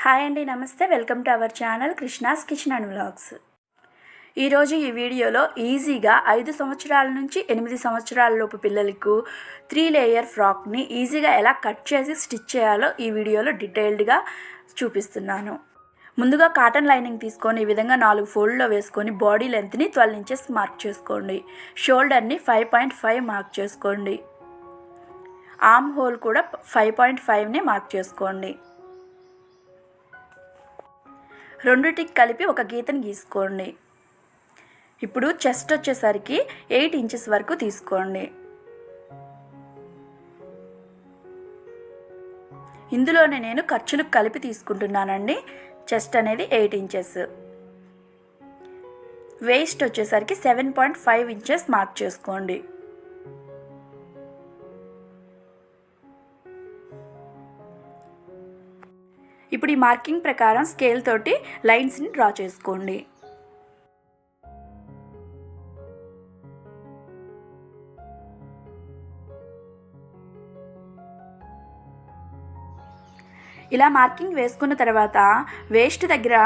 Hi అండి, నమస్తే. Welcome to our channel Krishna's kitchen and vlogs. ఈరోజు ఈ వీడియోలో ఈజీగా 5 సంవత్సరాల నుంచి 8 సంవత్సరాల లోపు పిల్లలకు 3 లేయర్ ఫ్రాక్ని ఈజీగా ఎలా కట్ చేసి స్టిచ్ చేయాలో ఈ వీడియోలో డీటెయిల్డ్గా చూపిస్తున్నాను. ముందుగా కాటన్ లైనింగ్ తీసుకొని ఈ విధంగా 4 ఫోల్డ్లో వేసుకొని బాడీ లెంత్ని 12 ఇంచెస్ మార్క్ చేసుకోండి. షోల్డర్ని 5.5 మార్క్ చేసుకోండి. ఆర్మ్ హోల్ కూడా 5.5ని మార్క్ చేసుకోండి. రెండిటికి కలిపి ఒక గీతను గీసుకోండి. ఇప్పుడు చెస్ట్ వచ్చేసరికి 8 ఇంచెస్ వరకు తీసుకోండి. ఇందులోనే నేను ఖర్చులకు కలిపి తీసుకుంటున్నానండి. చెస్ట్ అనేది 8 ఇంచెస్, వేస్ట్ వచ్చేసరికి 7.5 ఇంచెస్ మార్క్ చేసుకోండి. ఇప్పుడు ఈ మార్కింగ్ ప్రకారం స్కేల్ తోటి లైన్స్ని డ్రా చేసుకోండి. ఇలా మార్కింగ్ వేసుకున్న తర్వాత వేస్ట్ దగ్గర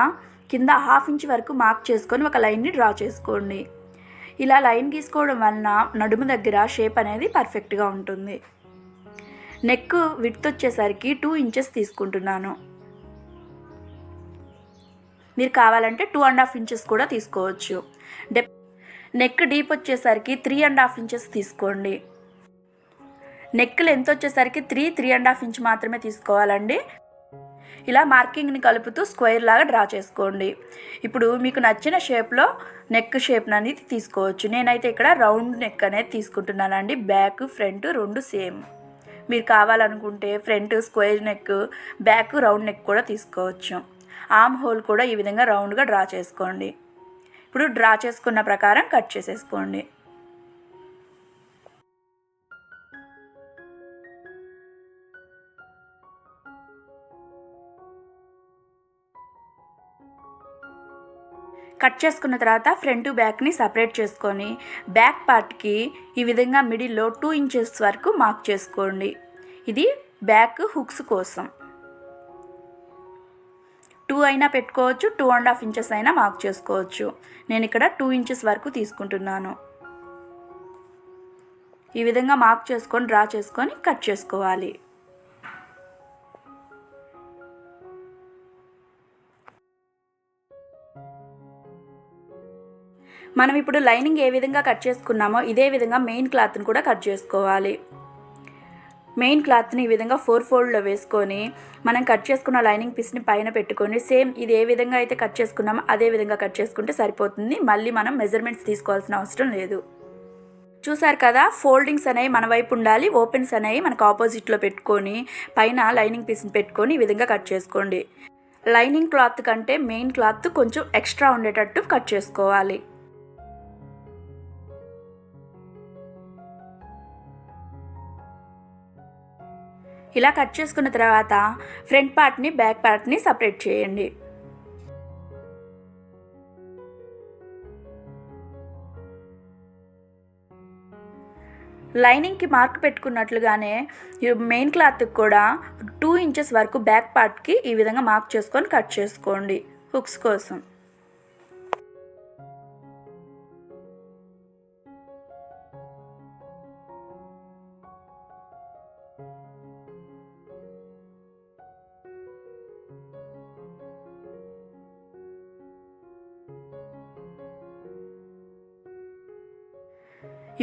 కింద 1/2 ఇంచ్ వరకు మార్క్ చేసుకొని ఒక లైన్ని డ్రా చేసుకోండి. ఇలా లైన్ గీసుకోవడం వలన నడుము దగ్గర షేప్ అనేది పర్ఫెక్ట్గా ఉంటుంది. నెక్ విడ్త్ వచ్చేసరికి 2 ఇంచెస్ తీసుకుంటున్నాను. మీరు కావాలంటే 2.5 ఇంచెస్ కూడా తీసుకోవచ్చు. నెక్ డీప్ వచ్చేసరికి 3.5 ఇంచెస్ తీసుకోండి. నెక్ లెంత్ వచ్చేసరికి 3.5 ఇంచ్ మాత్రమే తీసుకోవాలండి. ఇలా మార్కింగ్ని కలుపుతూ స్క్వేర్ లాగా డ్రా చేసుకోండి. ఇప్పుడు మీకు నచ్చిన షేప్లో నెక్ షేప్ అనేది తీసుకోవచ్చు. నేనైతే ఇక్కడ రౌండ్ నెక్ అనేది తీసుకుంటున్నానండి. బ్యాక్ ఫ్రంట్ రెండు సేమ్. మీరు కావాలనుకుంటే front square neck, back round neck కూడా తీసుకోవచ్చు. ఆర్మ్ హోల్ కూడా ఈ విధంగా రౌండ్గా డ్రా చేసుకోండి. ఇప్పుడు డ్రా చేసుకున్న ప్రకారం కట్ చేసేసుకోండి. కట్ చేసుకున్న తర్వాత ఫ్రంట్ బ్యాక్ని సపరేట్ చేసుకొని బ్యాక్ పార్ట్కి ఈ విధంగా మిడిల్లో 2 ఇంచెస్ వరకు మార్క్ చేసుకోండి. ఇది బ్యాక్ హుక్స్ కోసం. 2 అయినా పెట్టుకోవచ్చు, 2.5 ఇంచెస్ అయినా మార్క్ చేసుకోవచ్చు. నేను ఇక్కడ 2 ఇంచెస్ వరకు తీసుకుంటున్నాను. ఈ విధంగా మార్క్ చేసుకొని డ్రా చేసుకొని కట్ చేసుకోవాలి. మనం ఇప్పుడు లైనింగ్ ఏ విధంగా కట్ చేసుకున్నామో ఇదే విధంగా మెయిన్ క్లాత్ని కూడా కట్ చేసుకోవాలి. మెయిన్ క్లాత్ని ఈ విధంగా 4 ఫోల్డ్లో వేసుకొని మనం కట్ చేసుకున్న లైనింగ్ పీస్ని పైన పెట్టుకొని సేమ్ ఇది ఏ విధంగా అయితే కట్ చేసుకున్నామో అదే విధంగా కట్ చేసుకుంటే సరిపోతుంది. మళ్ళీ మనం మెజర్మెంట్స్ తీసుకోవాల్సిన అవసరం లేదు. చూసారు కదా, ఫోల్డింగ్స్ అనేవి మన వైపు ఉండాలి, ఓపెన్స్ అనేవి మనకు ఆపోజిట్లో పెట్టుకొని పైన లైనింగ్ పీస్ని పెట్టుకొని ఈ విధంగా కట్ చేసుకోండి. లైనింగ్ క్లాత్ కంటే మెయిన్ క్లాత్ కొంచెం ఎక్స్ట్రా ఉండేటట్టు కట్ చేసుకోవాలి. ఇలా కట్ చేసుకున్న తర్వాత ఫ్రంట్ పార్ట్ని బ్యాక్ పార్ట్ని సపరేట్ చేయండి. లైనింగ్కి మార్క్ పెట్టుకున్నట్లుగానే మెయిన్ క్లాత్కి కూడా 2 ఇంచెస్ వరకు బ్యాక్ పార్ట్కి ఈ విధంగా మార్క్ చేసుకొని కట్ చేసుకోండి హుక్స్ కోసం.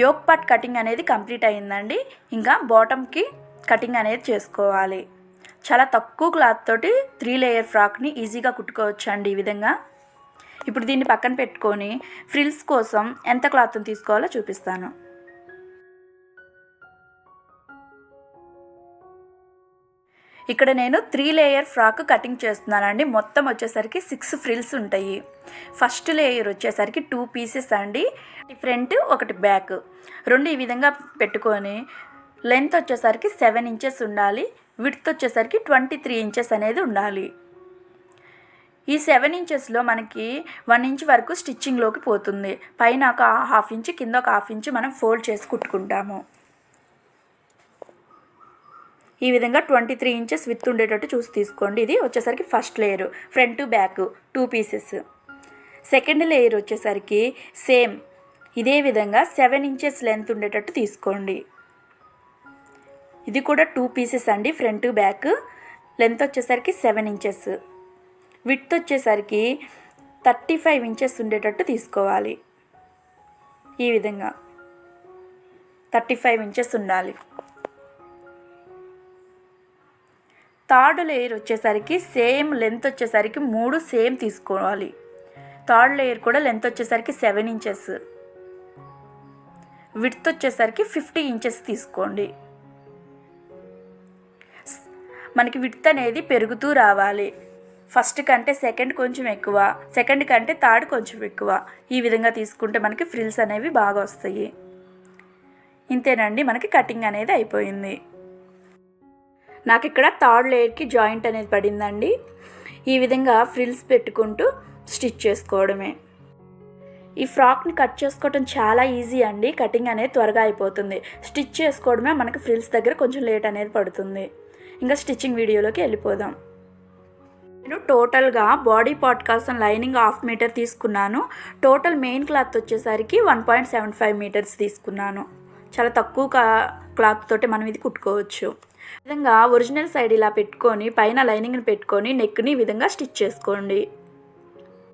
యోక్ పార్ట్ కటింగ్ అనేది కంప్లీట్ అయిందండి. ఇంకా బాటమ్కి కటింగ్ అనేది చేసుకోవాలి. చాలా తక్కువ క్లాత్ తోటి 3 లేయర్ ఫ్రాక్ని ఈజీగా కుట్టుకోవచ్చండి ఈ విధంగా. ఇప్పుడు దీన్ని పక్కన పెట్టుకొని ఫ్రిల్స్ కోసం ఎంత క్లాత్ని తీసుకోవాలో చూపిస్తాను. ఇక్కడ నేను 3 లేయర్ ఫ్రాక్ కటింగ్ చేస్తున్నానండి. మొత్తం వచ్చేసరికి 6 ఫ్రిల్స్ ఉంటాయి. ఫస్ట్ లేయర్ వచ్చేసరికి 2 పీసెస్ అండి. ఫ్రంట్ ఒకటి బ్యాక్ రెండు ఈ విధంగా పెట్టుకొని లెంత్ వచ్చేసరికి 7 ఇంచెస్ ఉండాలి. విడ్త్ వచ్చేసరికి 23 ఇంచెస్ అనేది ఉండాలి. ఈ 7 ఇంచెస్లో మనకి 1 ఇంచ్ వరకు స్టిచ్చింగ్లోకి పోతుంది. పైన ఒక 1/2 ఇంచ్, కింద ఒక 1/2 ఇంచ్ మనం ఫోల్డ్ చేసి కుట్టుకుంటాము. ఈ విధంగా 23 ఇంచెస్ విత్ ఉండేటట్టు చూసి తీసుకోండి. ఇది వచ్చేసరికి first layer, front to back 2 pieces. Second layer వచ్చేసరికి సేమ్ ఇదే విధంగా 7 ఇంచెస్ లెంత్ ఉండేటట్టు తీసుకోండి. ఇది కూడా 2 పీసెస్ అండి, ఫ్రంట్ టు బ్యాక్. లెంత్ వచ్చేసరికి 7 ఇంచెస్, విడ్త్ వచ్చేసరికి 35 ఇంచెస్ ఉండేటట్టు తీసుకోవాలి. ఈ విధంగా 35 ఇంచెస్ ఉండాలి. థర్డ్ లేయర్ వచ్చేసరికి సేమ్ లెంత్ వచ్చేసరికి 3 సేమ్ తీసుకోవాలి. థర్డ్ లేయర్ కూడా లెంత్ వచ్చేసరికి 7 ఇంచెస్, విడ్త్ వచ్చేసరికి 50 ఇంచెస్ తీసుకోండి. మనకి విడ్త్ అనేది పెరుగుతూ రావాలి. ఫస్ట్ కంటే సెకండ్ కొంచెం ఎక్కువ, సెకండ్ కంటే థర్డ్ కొంచెం ఎక్కువ. ఈ విధంగా తీసుకుంటే మనకి ఫ్రిల్స్ అనేవి బాగా వస్తాయి. ఇంతేనండి, మనకి కటింగ్ అనేది అయిపోయింది. నాకు ఇక్కడ థర్డ్ లేయర్కి జాయింట్ అనేది పడిందండి. ఈ విధంగా ఫ్రిల్స్ పెట్టుకుంటూ స్టిచ్ చేసుకోవడమే. ఈ ఫ్రాక్ని కట్ చేసుకోవడం చాలా ఈజీ అండి. కటింగ్ అనేది త్వరగా అయిపోతుంది. స్టిచ్ చేసుకోవడమే మనకి ఫ్రిల్స్ దగ్గర కొంచెం లేట్ అనేది పడుతుంది. ఇంకా స్టిచ్చింగ్ వీడియోలోకి వెళ్ళిపోదాం. నేను టోటల్గా బాడీ పార్ట్ కోసం లైనింగ్ 1/2 మీటర్ తీసుకున్నాను. టోటల్ మెయిన్ క్లాత్ వచ్చేసరికి 1.75 మీటర్స్ తీసుకున్నాను. చాలా తక్కువ క్లాత్ తోటి మనం ఇది కుట్టుకోవచ్చు. ఈ విధంగా ఒరిజినల్ సైడ్ ఇలా పెట్టుకొని పైన లైనింగ్ని పెట్టుకొని నెక్ని ఈ విధంగా స్టిచ్ చేసుకోండి.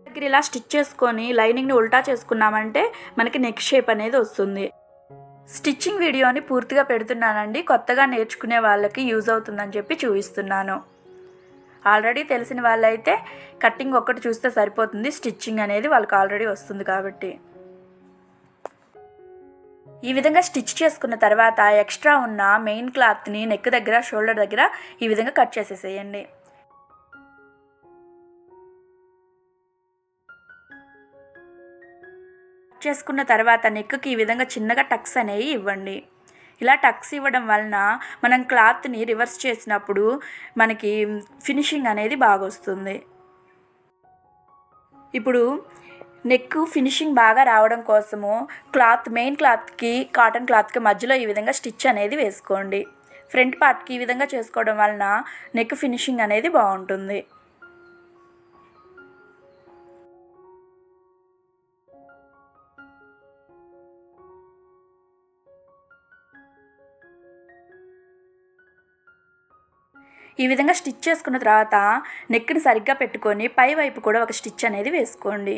దగ్గర ఇలా స్టిచ్ చేసుకొని లైనింగ్ని ఉల్టా చేసుకున్నామంటే మనకి నెక్ షేప్ అనేది వస్తుంది. స్టిచ్చింగ్ వీడియోని పూర్తిగా పెడుతున్నానండి, కొత్తగా నేర్చుకునే వాళ్ళకి యూజ్ అవుతుందని చెప్పి చూపిస్తున్నాను. ఆల్రెడీ తెలిసిన వాళ్ళైతే కటింగ్ ఒక్కటి చూస్తే సరిపోతుంది, స్టిచ్చింగ్ అనేది వాళ్ళకి ఆల్రెడీ వస్తుంది కాబట్టి. ఈ విధంగా స్టిచ్ చేసుకున్న తర్వాత ఎక్స్ట్రా ఉన్న మెయిన్ క్లాత్ని నెక్ దగ్గర, షోల్డర్ దగ్గర ఈ విధంగా కట్ చేసేసేయండి. కట్ చేసుకున్న తర్వాత నెక్కి ఈ విధంగా చిన్నగా టక్స్ అనేవి ఇవ్వండి. ఇలా టక్స్ ఇవ్వడం వలన మనం క్లాత్ని రివర్స్ చేసినప్పుడు మనకి ఫినిషింగ్ అనేది బాగా వస్తుంది. ఇప్పుడు నెక్ ఫినిషింగ్ బాగా రావడం కోసము మెయిన్ క్లాత్కి కాటన్ క్లాత్కి మధ్యలో ఈ విధంగా స్టిచ్ అనేది వేసుకోండి. ఫ్రంట్ పార్ట్కి ఈ విధంగా చేసుకోవడం వలన నెక్ ఫినిషింగ్ అనేది బాగుంటుంది. ఈ విధంగా స్టిచ్ చేసుకున్న తర్వాత నెక్ని సరిగ్గా పెట్టుకొని పై వైపు కూడా ఒక స్టిచ్ అనేది వేసుకోండి.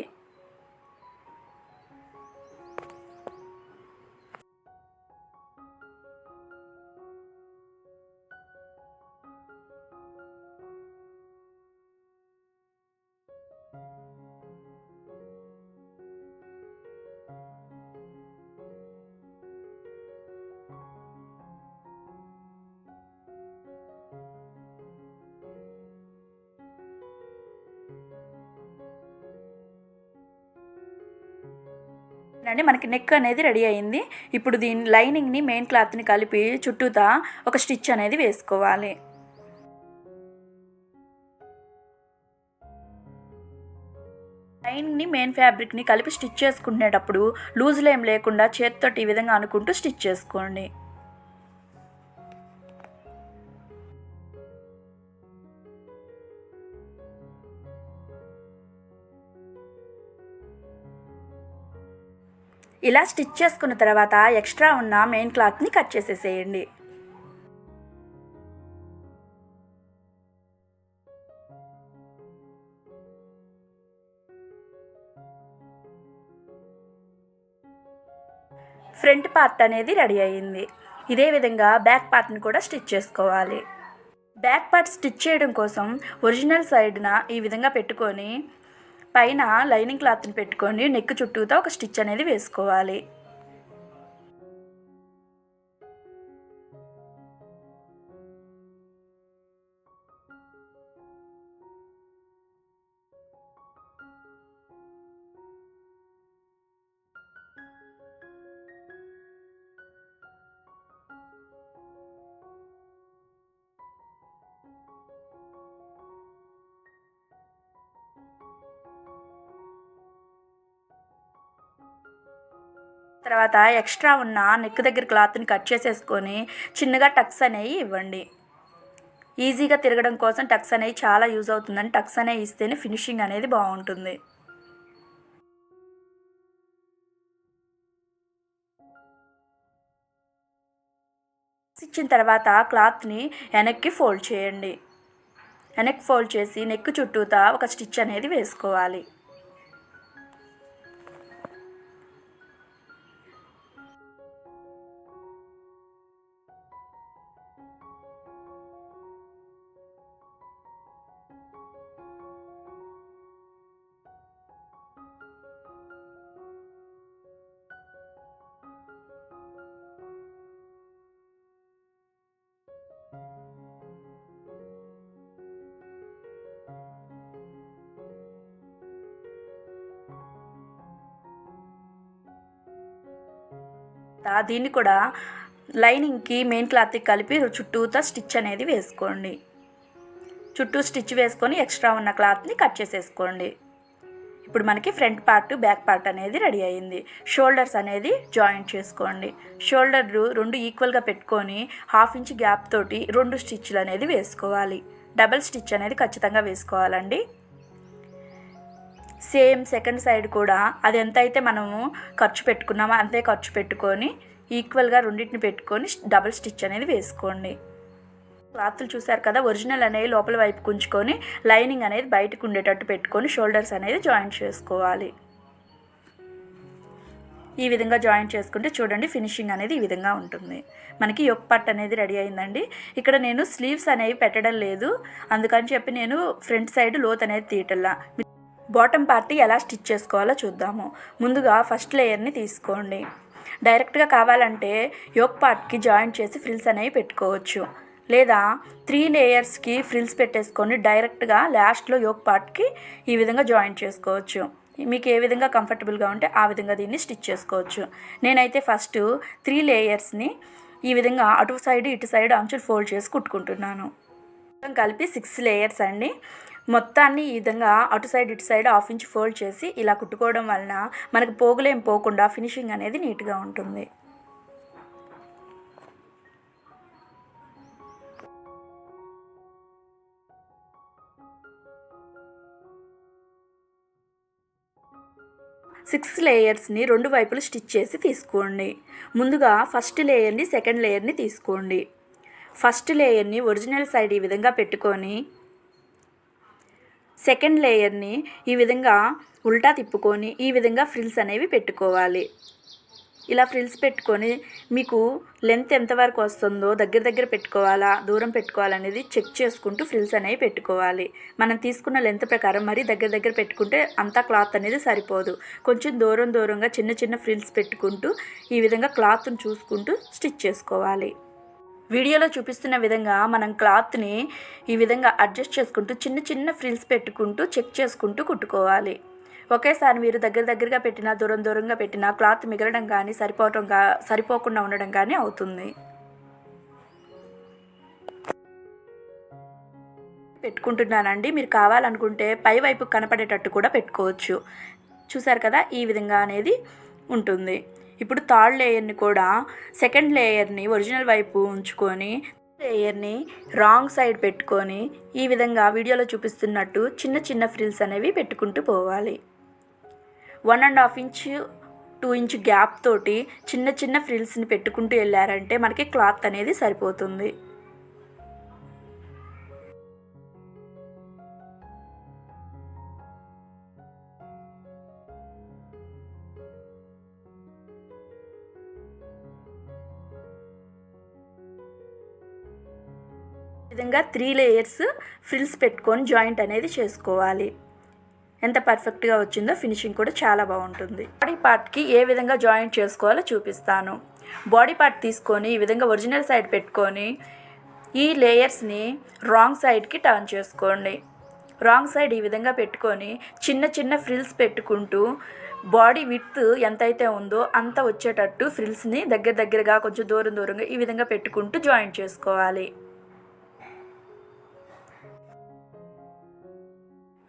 అండి మనకి నెక్ అనేది రెడీ అయింది. ఇప్పుడు దీని లైనింగ్ని మెయిన్ క్లాత్ని కలిపి చుట్టూతా ఒక స్టిచ్ అనేది వేసుకోవాలి. లైనింగ్ని మెయిన్ ఫ్యాబ్రిక్ని కలిపి స్టిచ్ చేసుకునేటప్పుడు లూజ్లో ఏం లేకుండా చేతితోటి ఈ విధంగా అనుకుంటూ స్టిచ్ చేసుకోండి. ఇలా స్టిచ్ చేసుకున్న తర్వాత ఎక్స్ట్రా ఉన్న మెయిన్ క్లాత్ని కట్ చేసేసేయండి. ఫ్రంట్ పార్ట్ అనేది రెడీ అయ్యింది. ఇదే విధంగా బ్యాక్ పార్ట్ని కూడా స్టిచ్ చేసుకోవాలి. బ్యాక్ పార్ట్ స్టిచ్ చేయడం కోసం ఒరిజినల్ సైడ్న ఈ విధంగా పెట్టుకొని పైన లైనింగ్ క్లాత్ని పెట్టుకొని నెక్ చుట్టూతో ఒక స్టిచ్ అనేది వేసుకోవాలి. తర్వాత ఎక్స్ట్రా ఉన్న నెక్ దగ్గర క్లాత్ని కట్ చేసేసుకొని చిన్నగా టక్స్ అనేవి ఇవ్వండి. ఈజీగా తిరగడం కోసం టక్స్ అనేవి చాలా యూజ్ అవుతుందని టక్స్ అనేవి ఇస్తేనే ఫినిషింగ్ అనేది బాగుంటుంది. ఇచ్చిన తర్వాత క్లాత్ని వెనక్కి ఫోల్డ్ చేయండి. వెనక్కి ఫోల్డ్ చేసి నెక్ చుట్టూతా ఒక స్టిచ్ అనేది వేసుకోవాలి. దీన్ని కూడా లైనింగ్కి మెయిన్ క్లాత్కి కలిపి చుట్టూతా స్టిచ్ అనేది వేసుకోండి. చుట్టూ స్టిచ్ వేసుకొని ఎక్స్ట్రా ఉన్న క్లాత్ని కట్ చేసేసుకోండి. ఇప్పుడు మనకి ఫ్రంట్ పార్ట్ బ్యాక్ పార్ట్ అనేది రెడీ అయ్యింది. షోల్డర్స్ అనేది జాయింట్ చేసుకోండి. షోల్డర్ 2 ఈక్వల్గా పెట్టుకొని 1/2 ఇంచ్ గ్యాప్ తోటి 2 స్టిచ్లు అనేది వేసుకోవాలి. డబల్ స్టిచ్ అనేది ఖచ్చితంగా వేసుకోవాలండి. సేమ్ సెకండ్ సైడ్ కూడా అది ఎంత అయితే మనము ఖర్చు పెట్టుకున్నామో అంతే ఖర్చు పెట్టుకొని ఈక్వల్గా రెండింటిని పెట్టుకొని డబల్ స్టిచ్ అనేది వేసుకోండి. క్లాత్లు చూసారు కదా, ఒరిజినల్ అనేది లోపల వైపు కుంచుకొని లైనింగ్ అనేది బయటకు ఉండేటట్టు పెట్టుకొని షోల్డర్స్ అనేది జాయింట్ చేసుకోవాలి. ఈ విధంగా జాయింట్ చేసుకుంటే చూడండి ఫినిషింగ్ అనేది ఈ విధంగా ఉంటుంది. మనకి యోక్ పార్ట్ అనేది రెడీ అయిందండి. ఇక్కడ నేను స్లీవ్స్ అనేవి పెట్టడం లేదు, అందుకని చెప్పి నేను ఫ్రంట్ సైడ్ లోత్ అనేది తీయటల్లా. బాటమ్ పార్ట్ ఎలా స్టిచ్ చేసుకోవాలో చూద్దాము. ముందుగా ఫస్ట్ లేయర్ని తీసుకోండి. డైరెక్ట్గా కావాలంటే యోక్ పార్ట్కి జాయింట్ చేసి ఫ్రిల్స్ అనేవి పెట్టుకోవచ్చు, లేదా 3 లేయర్స్కి ఫ్రిల్స్ పెట్టేసుకొని డైరెక్ట్గా లాస్ట్లో యోక్ పార్ట్కి ఈ విధంగా జాయింట్ చేసుకోవచ్చు. మీకు ఏ విధంగా కంఫర్టబుల్గా ఉంటే ఆ విధంగా దీన్ని స్టిచ్ చేసుకోవచ్చు. నేనైతే ఫస్ట్ 3 లేయర్స్ని ఈ విధంగా అటు సైడ్ ఇటు సైడ్ అంచులు ఫోల్డ్ చేసి కుట్టుకుంటున్నాను. కలిపి 6 లేయర్స్ అండి. మొత్తాన్ని ఈ విధంగా అటు సైడ్ ఇటు సైడ్ 1/2 ఇంచ్ ఫోల్డ్ చేసి ఇలా కుట్టుకోవడం వలన మనకు పోగులేం పోకుండా ఫినిషింగ్ అనేది నీట్గా ఉంటుంది. సిక్స్ లేయర్స్ని 2 వైపులు స్టిచ్ చేసి తీసుకోండి. ముందుగా ఫస్ట్ లేయర్ని సెకండ్ లేయర్ని తీసుకోండి. ఫస్ట్ లేయర్ని ఒరిజినల్ సైడ్ ఈ విధంగా పెట్టుకొని సెకండ్ లేయర్ని ఈ విధంగా ఉల్టా తిప్పుకొని ఈ విధంగా ఫ్రిల్స్ అనేవి పెట్టుకోవాలి. ఇలా ఫ్రిల్స్ పెట్టుకొని మీకు లెంత్ ఎంతవరకు వస్తుందో దగ్గర పెట్టుకోవాలా దూరం పెట్టుకోవాలనేది చెక్ చేసుకుంటూ ఫ్రిల్స్ అనేవి పెట్టుకోవాలి. మనం తీసుకున్న లెంత్ ప్రకారం మరి దగ్గర పెట్టుకుంటే అంతా క్లాత్ అనేది సరిపోదు. కొంచెం దూరంగా చిన్న ఫ్రిల్స్ పెట్టుకుంటూ ఈ విధంగా క్లాత్ని చూసుకుంటూ స్టిచ్ చేసుకోవాలి. వీడియోలో చూపిస్తున్న విధంగా మనం క్లాత్ని ఈ విధంగా అడ్జస్ట్ చేసుకుంటూ చిన్న ఫ్రిల్స్ పెట్టుకుంటూ చెక్ చేసుకుంటూ కుట్టుకోవాలి. ఒకేసారి మీరు దగ్గరగా పెట్టినా దూరంగా పెట్టినా క్లాత్ మిగలడం కానీ సరిపోకుండా ఉండడం కానీ అవుతుంది. పెట్టుకుంటున్నానండి. మీరు కావాలనుకుంటే పై వైపు కనపడేటట్టు కూడా పెట్టుకోవచ్చు. చూసారు కదా, ఈ విధంగా అనేది ఉంటుంది. ఇప్పుడు థర్డ్ లేయర్ని కూడా సెకండ్ లేయర్ని ఒరిజినల్ వైపు ఉంచుకొని లేయర్ని రాంగ్ సైడ్ పెట్టుకొని ఈ విధంగా వీడియోలో చూపిస్తున్నట్టు చిన్న ఫ్రిల్స్ అనేవి పెట్టుకుంటూ పోవాలి. 1.5 ఇంచ్ 2 ఇంచ్ గ్యాప్ తోటి చిన్న ఫ్రిల్స్ని పెట్టుకుంటూ వెళ్ళారంటే మనకి క్లాత్ అనేది సరిపోతుంది. విధంగా 3 లేయర్స్ ఫ్రిల్స్ పెట్టుకొని జాయింట్ అనేది చేసుకోవాలి. ఎంత పర్ఫెక్ట్గా వచ్చిందో ఫినిషింగ్ కూడా చాలా బాగుంటుంది. బాడీ పార్ట్కి ఏ విధంగా జాయింట్ చేసుకోవాలో చూపిస్తాను. బాడీ పార్ట్ తీసుకొని ఈ విధంగా ఒరిజినల్ సైడ్ పెట్టుకొని ఈ లేయర్స్ని రాంగ్ సైడ్కి టర్న్ చేసుకోండి. రాంగ్ సైడ్ ఈ విధంగా పెట్టుకొని చిన్న ఫ్రిల్స్ పెట్టుకుంటూ బాడీ విడ్త్ ఎంతైతే ఉందో అంత వచ్చేటట్టు ఫ్రిల్స్ని దగ్గరగా కొంచెం దూరంగా ఈ విధంగా పెట్టుకుంటూ జాయింట్ చేసుకోవాలి.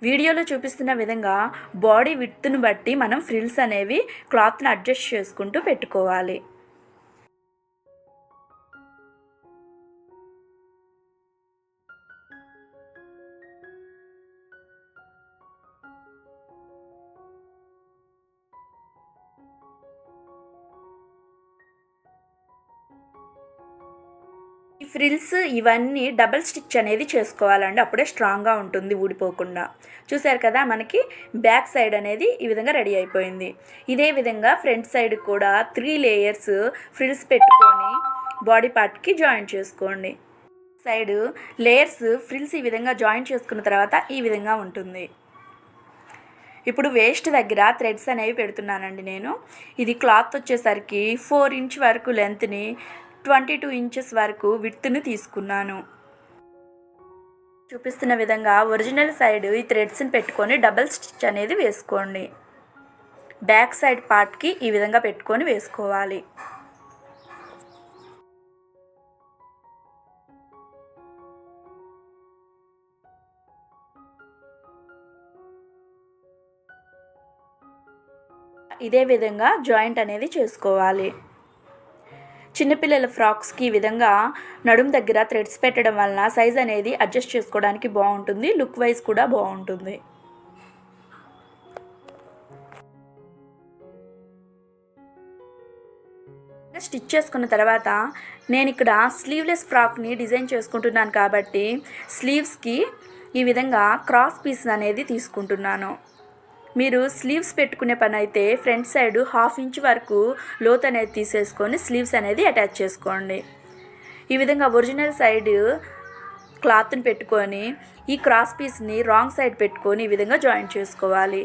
వీడియోలో చూపిస్తున్న విధంగా బాడీ విడ్త్ను బట్టి మనం ఫ్రిల్స్ అనేవి క్లాత్ని అడ్జస్ట్ చేసుకుంటూ పెట్టుకోవాలి. ఫ్రిల్స్ ఇవన్నీ డబల్ స్టిచ్ అనేది చేసుకోవాలండి, అప్పుడే స్ట్రాంగ్గా ఉంటుంది ఊడిపోకుండా. చూసారు కదా, మనకి బ్యాక్ సైడ్ అనేది ఈ విధంగా రెడీ అయిపోయింది. ఇదే విధంగా ఫ్రంట్ సైడ్ కూడా 3 లేయర్స్ ఫ్రిల్స్ పెట్టుకొని బాడీ పార్ట్కి జాయింట్ చేసుకోండి. సైడ్ లేయర్స్ ఫ్రిల్స్ ఈ విధంగా జాయింట్ చేసుకున్న తర్వాత ఈ విధంగా ఉంటుంది. ఇప్పుడు వేస్ట్ దగ్గర థ్రెడ్స్ అనేవి పెడుతున్నానండి నేను. ఇది క్లాత్ వచ్చేసరికి 4 ఇంచ్ వరకు లెంత్ని, 22 ఇంచెస్ వరకు విడ్త్ని తీసుకున్నాను. చూపిస్తున్న విధంగా ఒరిజినల్ సైడ్ ఈ థ్రెడ్స్ని పెట్టుకొని డబల్ స్టిచ్ అనేది వేసుకోండి. బ్యాక్ సైడ్ పార్ట్కి ఈ విధంగా పెట్టుకొని వేసుకోవాలి. ఇదే విధంగా జాయింట్ అనేది చేసుకోవాలి. చిన్నపిల్లల ఫ్రాక్స్కి ఈ విధంగా నడుము దగ్గర థ్రెడ్స్ పెట్టడం వలన సైజ్ అనేది అడ్జస్ట్ చేసుకోవడానికి బాగుంటుంది, లుక్ వైజ్ కూడా బాగుంటుంది. స్టిచ్ చేసుకున్న తర్వాత నేను ఇక్కడ స్లీవ్లెస్ ఫ్రాక్ని డిజైన్ చేసుకుంటున్నాను కాబట్టి స్లీవ్స్కి ఈ విధంగా క్రాస్ పీస్ అనేది తీసుకుంటున్నాను. మీరు స్లీవ్స్ పెట్టుకునే పని అయితే ఫ్రంట్ సైడ్ 1/2 ఇంచ్ వరకు లోత్ అనేది తీసేసుకొని స్లీవ్స్ అనేది అటాచ్ చేసుకోండి. ఈ విధంగా ఒరిజినల్ సైడ్ క్లాత్ని పెట్టుకొని ఈ క్రాస్ పీస్ని రాంగ్ సైడ్ పెట్టుకొని ఈ విధంగా జాయింట్ చేసుకోవాలి.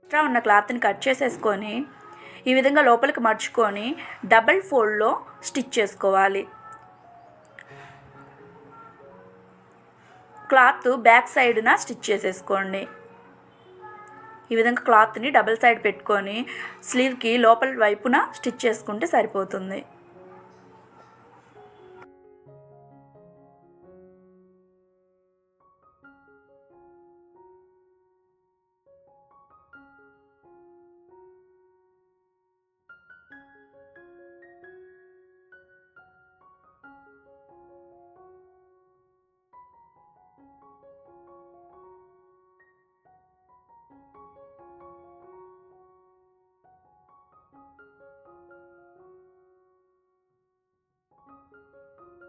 ఎక్స్ట్రా ఉన్న క్లాత్ని కట్ చేసేసుకొని ఈ విధంగా లోపలికి మర్చుకొని డబల్ ఫోల్డ్లో స్టిచ్ చేసుకోవాలి. క్లాత్ బ్యాక్ సైడ్న స్టిచ్ చేసేసుకోండి. ఈ విధంగా క్లాత్ని డబల్ సైడ్ పెట్టుకొని స్లీవ్కి లోపల వైపున స్టిచ్ చేసుకుంటే సరిపోతుంది.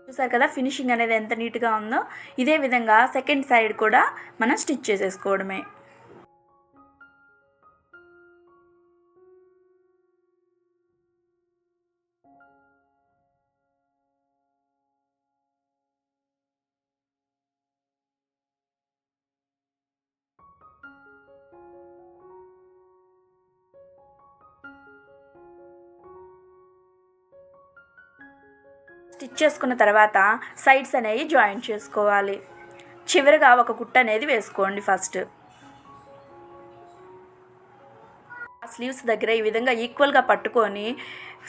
చూసారు కదా ఫినిషింగ్ అనేది ఎంత నీట్గా ఉందో. ఇదే విధంగా సెకండ్ సైడ్ కూడా మనం స్టిచ్ చేసేసుకోవడమే. స్టిచ్ చేసుకున్న తర్వాత సైడ్స్ అనేవి జాయింట్ చేసుకోవాలి. చివరిగా ఒక కుట్టు అనేది వేసుకోండి. ఫస్ట్ స్లీవ్స్ దగ్గర ఈ విధంగా ఈక్వల్గా పట్టుకొని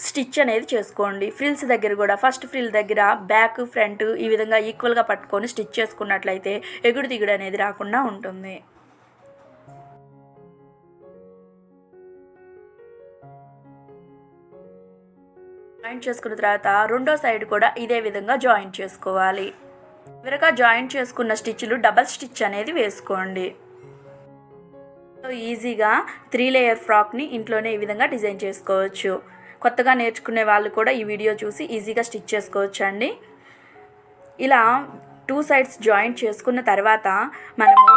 స్టిచ్ అనేది చేసుకోండి. ఫ్రిల్స్ దగ్గర కూడా ఫస్ట్ ఫ్రిల్ దగ్గర బ్యాక్ ఫ్రంట్ ఈ విధంగా ఈక్వల్గా పట్టుకొని స్టిచ్ చేసుకున్నట్లయితే ఎగుడు దిగుడు అనేది రాకుండా ఉంటుంది. జాయింట్ చేసుకున్న తర్వాత రెండో సైడ్ కూడా ఇదే విధంగా జాయింట్ చేసుకోవాలి. చివరగా జాయింట్ చేసుకున్న స్టిచ్లు డబల్ స్టిచ్ అనేది వేసుకోండి. ఈజీగా 3 లేయర్ ఫ్రాక్ని ఇంట్లోనే ఈ విధంగా డిజైన్ చేసుకోవచ్చు. కొత్తగా నేర్చుకునే వాళ్ళు కూడా ఈ వీడియో చూసి ఈజీగా స్టిచ్ చేసుకోవచ్చు అండి. ఇలా 2 సైడ్స్ జాయింట్ చేసుకున్న తర్వాత మనము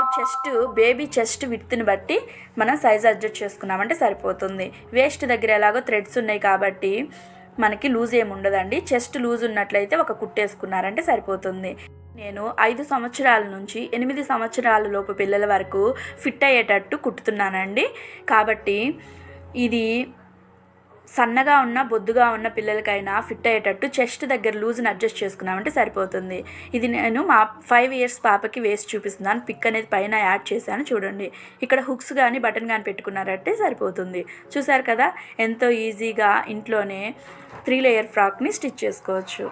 బేబీ చెస్ట్ విడ్త్ని బట్టి మనం సైజ్ అడ్జస్ట్ చేసుకున్నామంటే సరిపోతుంది. వేస్ట్ దగ్గర ఎలాగో థ్రెడ్స్ ఉన్నాయి కాబట్టి మనకి లూజ్ ఏమి ఉండదండి. చెస్ట్ లూజ్ ఉన్నట్లయితే ఒక కుట్టేసుకున్నారంటే సరిపోతుంది. నేను 5 సంవత్సరాల నుంచి 8 సంవత్సరాల లోపు పిల్లల వరకు ఫిట్ అయ్యేటట్టు కుట్టుతున్నానండి. కాబట్టి ఇది సన్నగా ఉన్న బొద్దుగా ఉన్న పిల్లలకైనా ఫిట్ అయ్యేటట్టు చెస్ట్ దగ్గర లూజ్ని అడ్జస్ట్ చేసుకున్నామంటే సరిపోతుంది. ఇది నేను మా 5 ఇయర్స్ పాపకి వేసి చూపిస్తున్నాను. పిక్ అనేది పైన యాడ్ చేశాను చూడండి. ఇక్కడ హుక్స్ కానీ బటన్ కానీ పెట్టుకున్నారంటే సరిపోతుంది. చూసారు కదా ఎంతో ఈజీగా ఇంట్లోనే 3 లేయర్ ఫ్రాక్ని స్టిచ్ చేసుకోవచ్చు.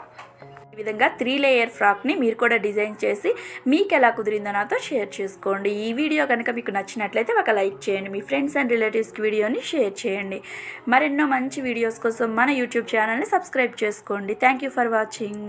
ఈ విధంగా 3 లేయర్ ఫ్రాక్ని మీరు కూడా డిజైన్ చేసి మీకు ఎలా కుదిరిందో నాతో షేర్ చేసుకోండి. ఈ వీడియో కనుక మీకు నచ్చినట్లయితే ఒక లైక్ చేయండి. మీ ఫ్రెండ్స్ అండ్ రిలేటివ్స్కి వీడియోని షేర్ చేయండి. మరెన్నో మంచి వీడియోస్ కోసం మన యూట్యూబ్ ఛానల్ని సబ్స్క్రైబ్ చేసుకోండి. Thank you for watching.